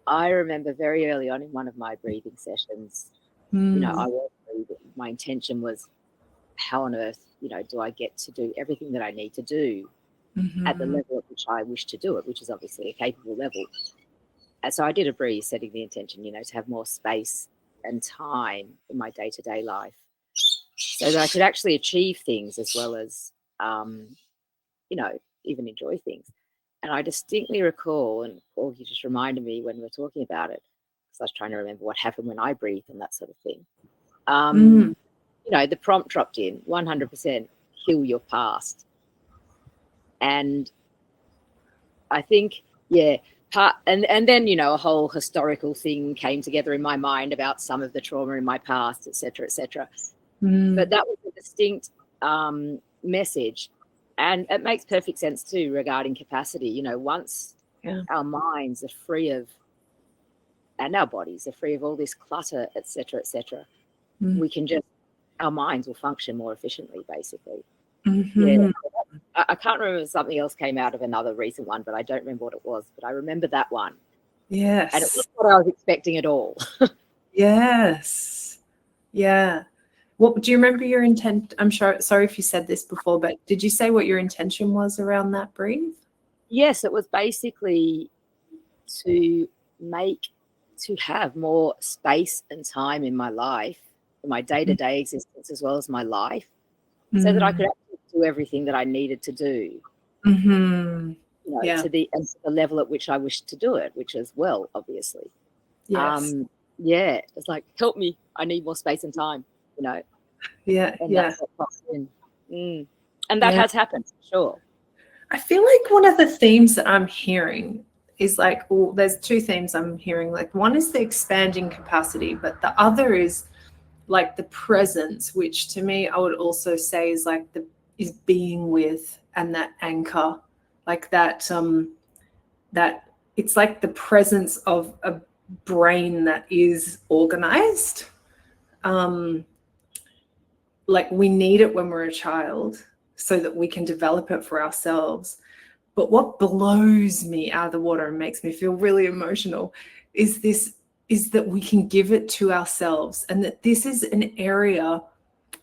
I remember very early on in one of my breathing sessions, I was breathing. My intention was, how on earth, do I get to do everything that I need to do at the level at which I wish to do it, which is obviously a capable level. And so I did a breathe, setting the intention, to have more space and time in my day-to-day life so that I could actually achieve things as well as, even enjoy things. And I distinctly recall, and Augie just reminded me when we were talking about it, because I was trying to remember what happened when I breathed and that sort of thing. The prompt dropped in, 100% heal your past. And I think, and then, a whole historical thing came together in my mind about some of the trauma in my past, et cetera, et cetera. But that was a distinct message. And it makes perfect sense too regarding capacity. Once our minds are free of, and our bodies are free of all this clutter, et cetera, we can our minds will function more efficiently, basically. I can't remember if something else came out of another recent one, but I don't remember what it was. But I remember that one. Yes. And it wasn't what I was expecting at all. Yes. Yeah. What do you remember your intent? I'm sorry if you said this before, but did you say what your intention was around that breathe? Yes, it was basically to have more space and time in my life, in my day-to-day existence, as well as my life, so that I could actually do everything that I needed to do. To the level at which I wished to do it, which is well, obviously. Yes. It's like, help me, I need more space and time, And that's what pops in. And that has happened, sure. I feel like one of the themes that I'm hearing is there's two themes I'm hearing. Like, one is the expanding capacity, but the other is like the presence, which to me I would also say is like is being with, and that anchor, like that that it's like the presence of a brain that is organized. Like, we need it when we're a child so that we can develop it for ourselves. But what blows me out of the water and makes me feel really emotional is that we can give it to ourselves, and that this is an area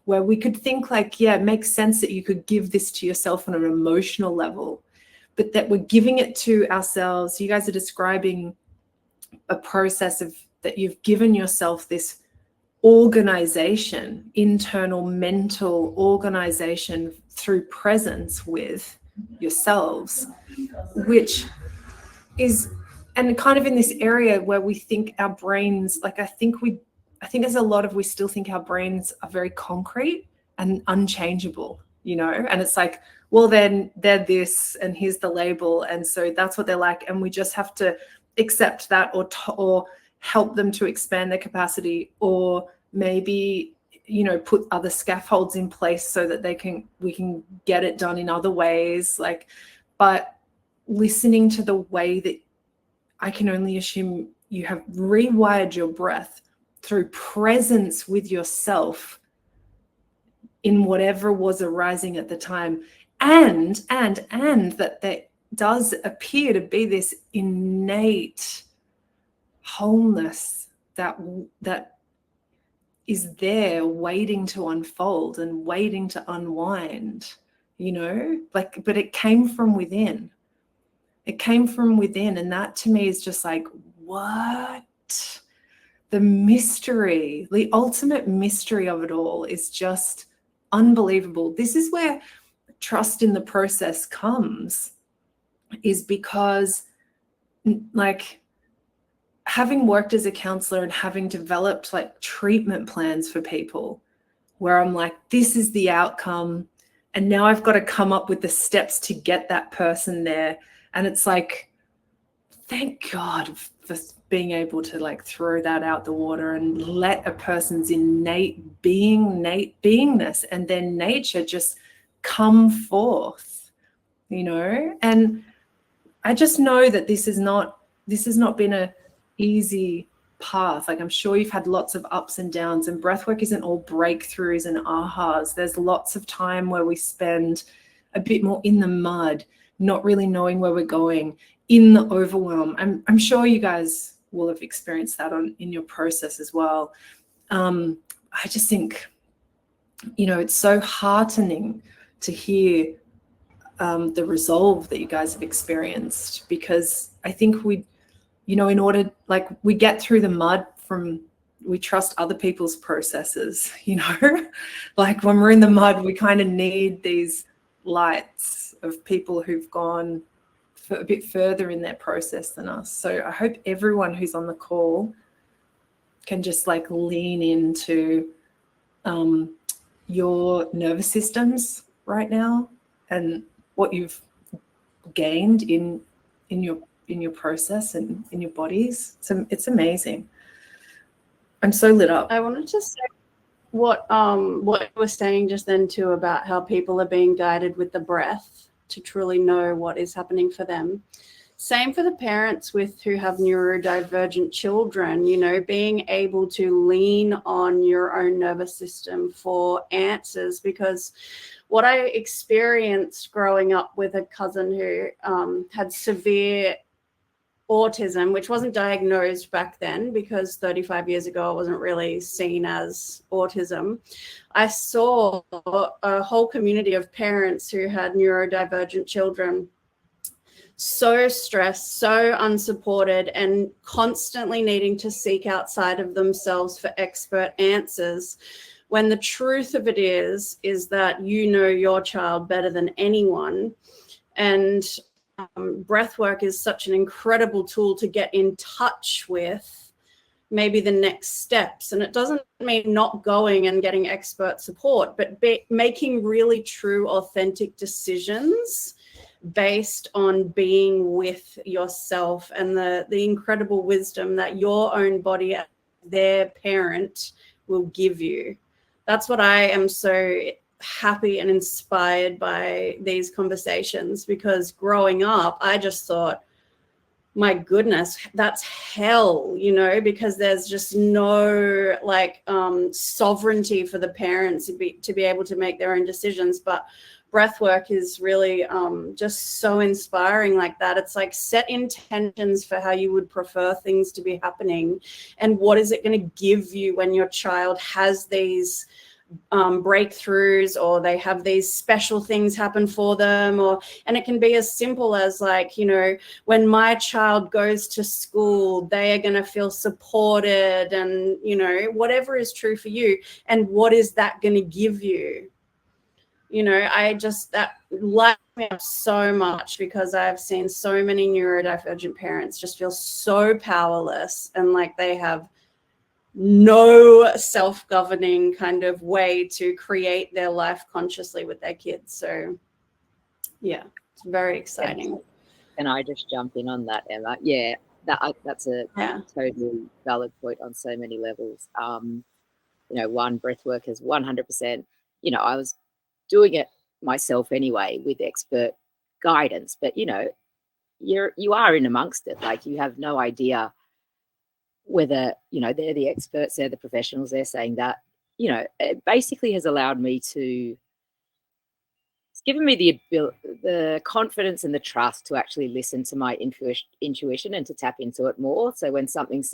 where we could think like, it makes sense that you could give this to yourself on an emotional level, but that we're giving it to ourselves. You guys are describing a process of that you've given yourself this organization, internal mental organization through presence with yourselves, which is, and kind of in this area where we think our brains, like I think there's a lot of, we still think our brains are very concrete and unchangeable, and it's like, well, then they're this and here's the label, and so that's what they're like, and we just have to accept that or help them to expand their capacity, or maybe put other scaffolds in place so that we can get it done in other ways. But listening to the way that, I can only assume you have rewired your breath through presence with yourself in whatever was arising at the time, and that there does appear to be this innate wholeness that is there waiting to unfold and waiting to unwind, but it came from within. And that to me is just like, what? The mystery, the ultimate mystery of it all is just unbelievable. This is where trust in the process comes, is because, like, having worked as a counselor and having developed like treatment plans for people where I'm like, this is the outcome, and now I've got to come up with the steps to get that person there. And it's like, thank God for being able to like throw that out the water and let a person's innate beingness and their nature just come forth, you know. And I just know that this has not been a easy path. Like, I'm sure you've had lots of ups and downs, and breathwork isn't all breakthroughs and ahas. There's lots of time where we spend a bit more in the mud, not really knowing where we're going, in the overwhelm. I'm sure you guys will have experienced that in your process as well. I just think, you know, it's so heartening to hear the resolve that you guys have experienced, because I think we, you know, in order, like, we get through the mud we trust other people's processes, you know. Like, when we're in the mud, we kind of need these lights of people who've gone a bit further in their process than us. So I hope everyone who's on the call can just like lean into your nervous systems right now and what you've gained in your process and in your bodies. So it's amazing. I'm so lit up. I wanted to say what you were saying just then too, about how people are being guided with the breath to truly know what is happening for them. Same for the parents who have neurodivergent children, you know, being able to lean on your own nervous system for answers. Because what I experienced growing up with a cousin who had severe autism, which wasn't diagnosed back then, because 35 years ago it wasn't really seen as autism. I saw a whole community of parents who had neurodivergent children so stressed, so unsupported, and constantly needing to seek outside of themselves for expert answers, when the truth of it is that you know your child better than anyone. And breathwork is such an incredible tool to get in touch with maybe the next steps. And it doesn't mean not going and getting expert support, but making really true, authentic decisions based on being with yourself and the incredible wisdom that your own body, as their parent, will give you. That's what I am so happy and inspired by these conversations, because growing up, I just thought, my goodness, that's hell, you know, because there's just no like sovereignty for the parents to be able to make their own decisions. But breathwork is really just so inspiring like that. It's like, set intentions for how you would prefer things to be happening, and what is it going to give you when your child has these breakthroughs, or they have these special things happen for them. And it can be as simple as like, you know, when my child goes to school, they are going to feel supported, and, you know, whatever is true for you. And what is that going to give you? You know, that lights me up so much, because I've seen so many neurodivergent parents just feel so powerless, and like they have no self-governing kind of way to create their life consciously with their kids. So yeah, it's very exciting. Can I just jump in on that, Emma? Yeah, that's a totally valid point on so many levels. You know, one, breathwork is 100%, you know, I was doing it myself anyway with expert guidance, but, you know, you are in amongst it. Like, you have no idea whether, you know, they're the experts, they're the professionals, they're saying that. You know, it basically has allowed me to, it's given me the confidence and the trust to actually listen to my intuition and to tap into it more. So when something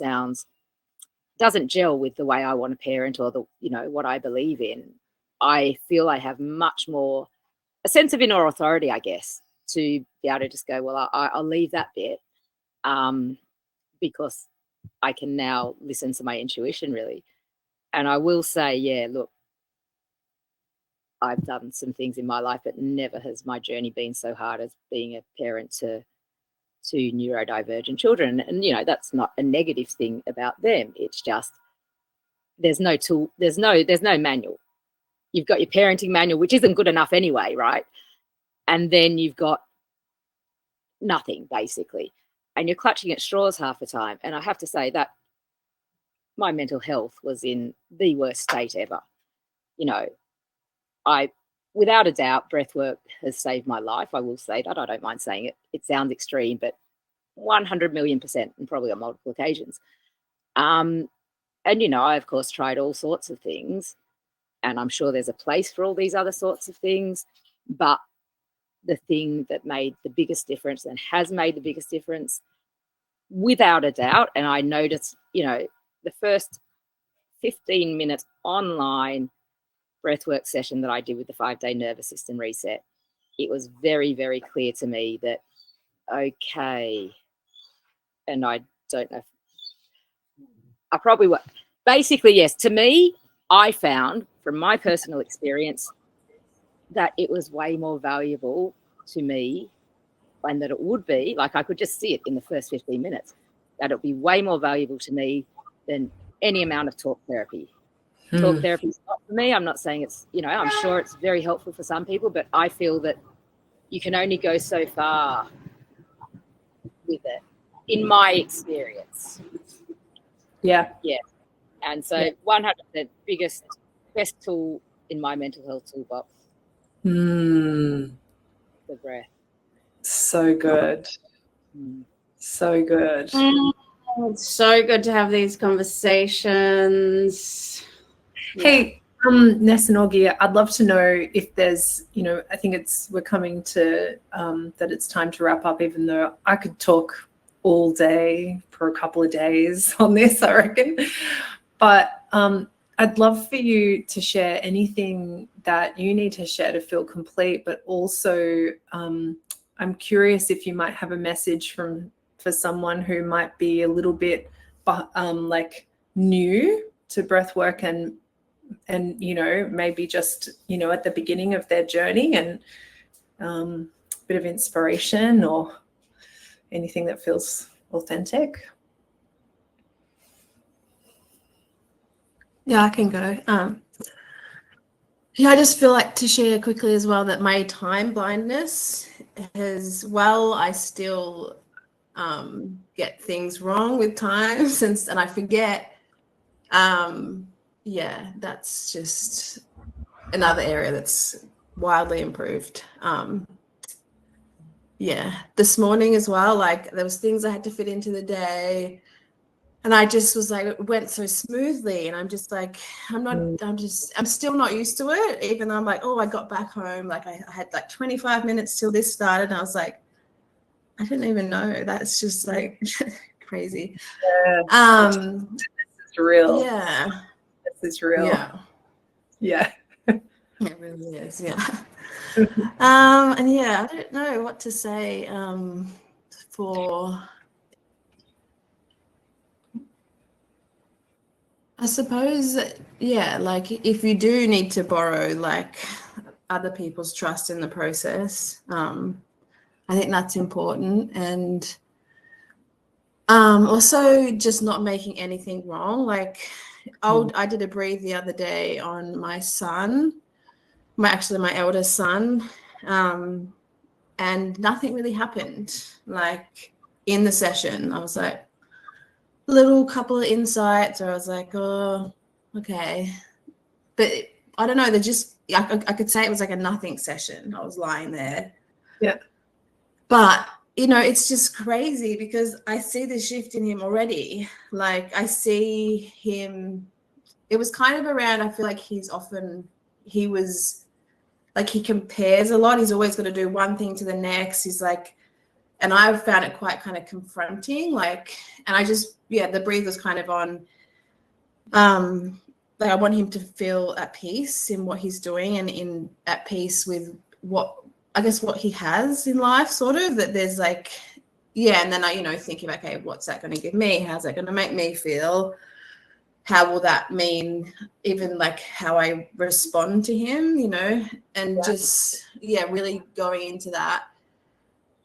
doesn't gel with the way I want to parent, or the, you know, what I believe in, I feel I have much more a sense of inner authority, I guess, to be able to just go, well, I'll leave that bit, because I can now listen to my intuition, really. And I will say, yeah, look, I've done some things in my life, but never has my journey been so hard as being a parent to neurodivergent children. And, you know, that's not a negative thing about them. It's just there's no tool, there's no manual. You've got your parenting manual, which isn't good enough anyway, right? And then you've got nothing, basically. and you're clutching at straws half the time. And I have to say that my mental health was in the worst state ever. You know, without a doubt, breathwork has saved my life. I will say that. I don't mind saying it. It sounds extreme, but 100 million%, and probably on multiple occasions. And, you know, I, of course, tried all sorts of things, and I'm sure there's a place for all these other sorts of things. But the thing that made the biggest difference and has made the biggest difference, without a doubt, and I noticed, you know, the first 15-minute online breathwork session that I did with the 5-day nervous system reset, it was very, very clear to me that, okay, and I don't know, I probably would. Basically, yes, to me, I found from my personal experience that it was way more valuable to me, and that it would be, like I could just see it in the first 15 minutes, that it would be way more valuable to me than any amount of talk therapy. Talk therapy is not for me. I'm not saying it's, you know, I'm sure it's very helpful for some people, but I feel that you can only go so far with it, in my experience. Yeah. Yeah. And so 100% best tool in my mental health toolbox. The breath. So good. So good. It's so good to have these conversations. Hey, Ness and Augie, I'd love to know if there's, you know, I think we're coming to that it's time to wrap up, even though I could talk all day for a couple of days on this, I reckon. But I'd love for you to share anything that you need to share to feel complete, but also I'm curious if you might have a message for someone who might be a little bit like new to breathwork and you know, maybe just, you know, at the beginning of their journey, and a bit of inspiration or anything that feels authentic. Yeah, I can go. Yeah, I just feel like to share quickly as well that my time blindness as well, I still get things wrong with times and I forget. Yeah, that's just another area that's wildly improved. Yeah, this morning as well, like there was things I had to fit into the day, and I just was like, it went so smoothly, and I'm just like, I'm still not used to it, even though I'm like, oh, I got back home, like I had like 25 minutes till this started, and I was like, I didn't even know. That's just like crazy. Yeah. This is real. Yeah. This is real. Yeah. It really is. Yeah. And yeah, I don't know what to say for. I suppose, yeah, like if you do need to borrow like other people's trust in the process, I think that's important. And also just not making anything wrong. Like I did a breathe the other day on my son, my eldest son, and nothing really happened. Like in the session, I was like, little couple of insights, or I was like, oh, okay. But I don't know, I could say it was like a nothing session. I was lying there. Yeah. But, you know, it's just crazy because I see the shift in him already. Like I see him, it was kind of around, I feel like he was like, he compares a lot. He's always got to do one thing to the next. He's like, and I've found it quite kind of confronting, like, and I just, the breathe was kind of on, like I want him to feel at peace in what he's doing and at peace with what he has in life, sort of, that there's like, and then I, you know, thinking, okay, what's that going to give me? How's that going to make me feel? How will that mean even like how I respond to him, you know, and just, really going into that.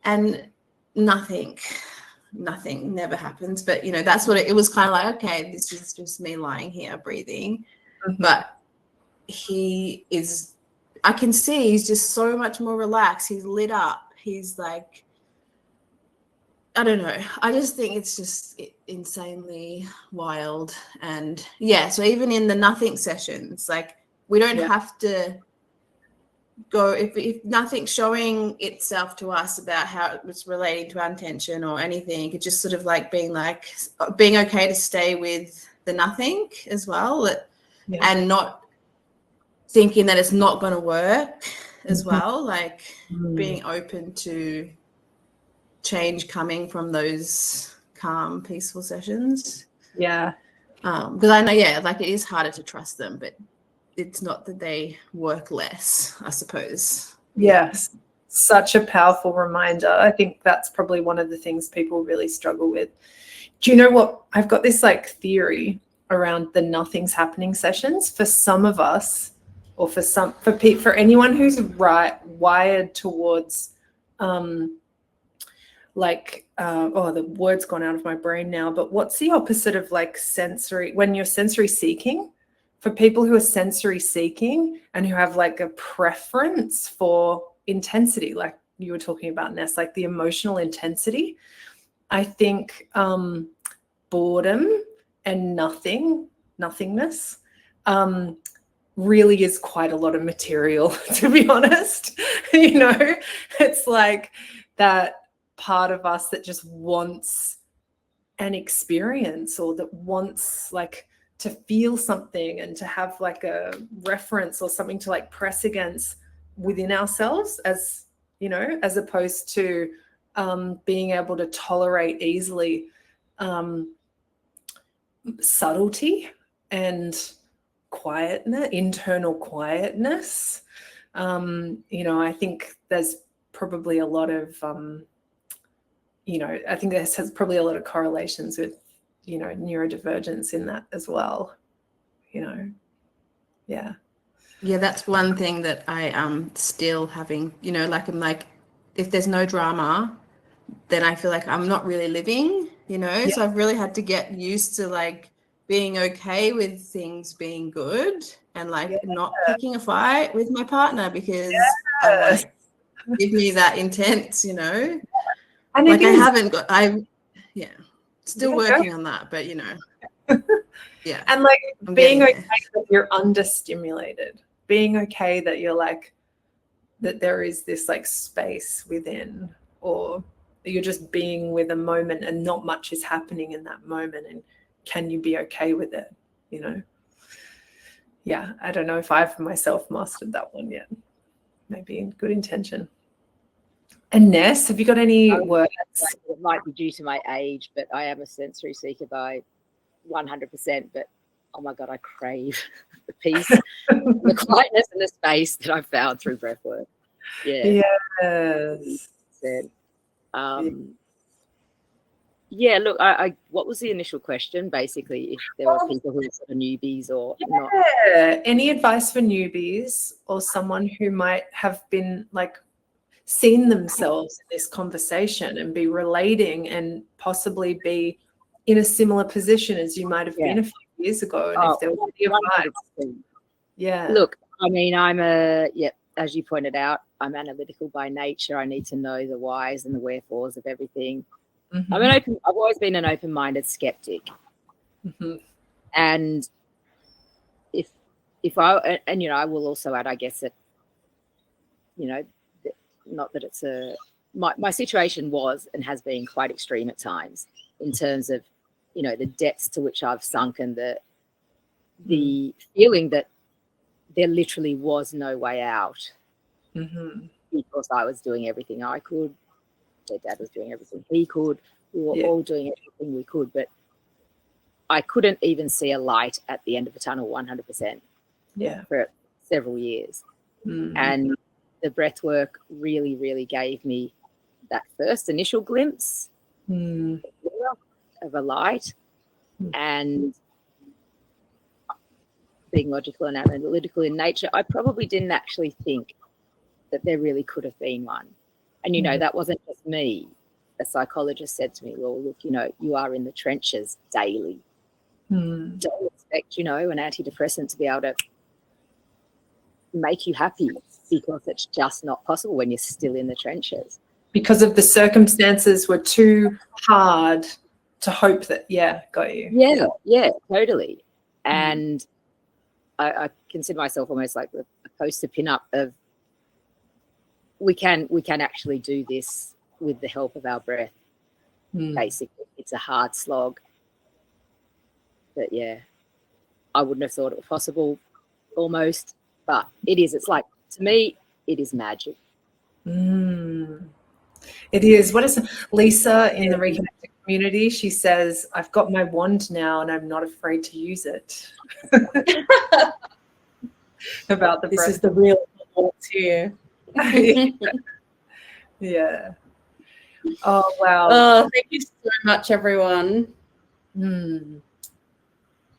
And nothing never happens, but you know, that's what it was kind of like, okay, this is just me lying here breathing. But I can see he's just so much more relaxed. He's lit up. He's like, I don't know. I just think it's just insanely wild. And yeah, so even in the nothing sessions, like we don't have to go, if nothing's showing itself to us about how it was relating to our intention or anything, it's just sort of like being okay to stay with the nothing as well, and not thinking that it's not going to work as well, like being open to change coming from those calm, peaceful sessions. Yeah. Because I know, like it is harder to trust them, but it's not that they work less, I suppose. Yes. Such a powerful reminder. I think that's probably one of the things people really struggle with. Do you know what? I've got this like theory around the nothing's happening sessions. For some of us, or for anyone who's wired towards the word's gone out of my brain now, but what's the opposite of like sensory, when you're sensory seeking? For people who are sensory seeking and who have like a preference for intensity, like you were talking about, Ness, like the emotional intensity, I think boredom and nothingness really is quite a lot of material, to be honest. It's like that part of us that just wants an experience, or that wants like to feel something and to have like a reference or something to like press against within ourselves, as opposed to being able to tolerate easily subtlety and quietness, internal quietness. I think there's probably a lot of I think this has probably a lot of correlations with neurodivergence in that as well. Yeah, that's one thing that I am still having, I'm like, if there's no drama, then I feel like I'm not really living, so I've really had to get used to like being okay with things being good and like not picking a fight with my partner, because I'm like, give me that intense, and like still working on that, but and like being okay that you're understimulated, being okay that you're like, that there is this like space within, or you're just being with a moment and not much is happening in that moment, and can you be okay with it? I don't know if I've myself mastered that one yet. Maybe in good intention. And Ness, have you got any words? It might be due to my age, but I am a sensory seeker by 100%. But oh my God, I crave the peace, the quietness, and the space that I've found through breathwork. Yeah. Yes. Look, I what was the initial question? Basically, if there were people who were newbies or not. Any advice for newbies or someone who might have been like seen themselves in this conversation and be relating and possibly be in a similar position as you might have been a few years ago, and if there was any advice. Look, I mean, as you pointed out, I'm analytical by nature. I need to know the whys and the wherefores of everything. Mm-hmm. I've always been an open-minded skeptic. Mm-hmm. And I will also add, I guess, that, not that it's my situation was and has been quite extreme at times in terms of, the depths to which I've sunk, and the feeling that there literally was no way out, because I was doing everything I could. Their dad was doing everything he could. We were all doing everything we could, but I couldn't even see a light at the end of the tunnel 100%. For several years. And the breath work really, really gave me that first initial glimpse of a light. And being logical and analytical in nature, I probably didn't actually think that there really could have been one. And, that wasn't just me. A psychologist said to me, well, look, you are in the trenches daily. Don't expect, an antidepressant to be able to make you happy, because it's just not possible when you're still in the trenches. because of the circumstances were too hard to hope that, yeah, got you. Yeah, totally. And I consider myself almost like a poster pin-up of we can actually do this with the help of our breath. Basically, it's a hard slog. But yeah, I wouldn't have thought it was possible almost, but it is. It's like, to me, it is magic. It is. What is Lisa in the Reconnected community? She says, I've got my wand now and I'm not afraid to use it. About the breath. This is the real thoughts here. Yeah. Oh, wow. Oh, thank you so much, everyone.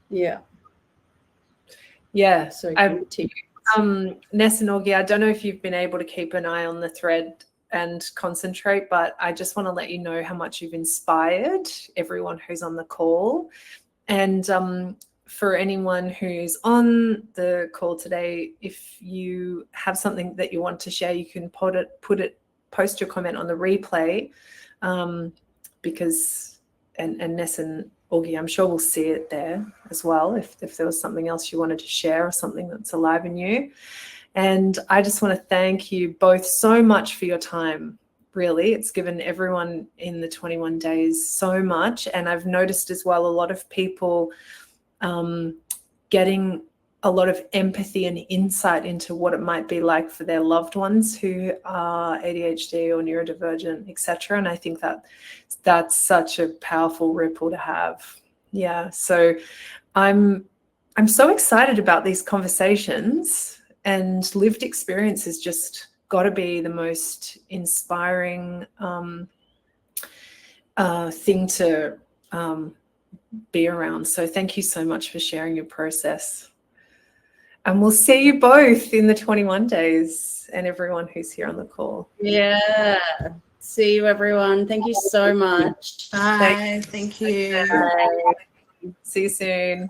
Yeah. Yeah. So Ness and Augie, I don't know if you've been able to keep an eye on the thread and concentrate, but I just want to let you know how much you've inspired everyone who's on the call. And for anyone who's on the call today, if you have something that you want to share, you can post your comment on the replay, because and Ness and Augie, I'm sure we'll see it there as well if there was something else you wanted to share or something that's alive in you. And I just want to thank you both so much for your time. Really, it's given everyone in the 21 days so much. And I've noticed as well a lot of people getting a lot of empathy and insight into what it might be like for their loved ones who are ADHD or neurodivergent, etc. And I think that that's such a powerful ripple to have. Yeah, so I'm so excited about these conversations, and lived experience has just got to be the most inspiring thing to be around. So thank you so much for sharing your process. And we'll see you both in the 21 days, and everyone who's here on the call. Yeah. See you, everyone. Thank you so much. Bye. Thank you. Bye. See you soon.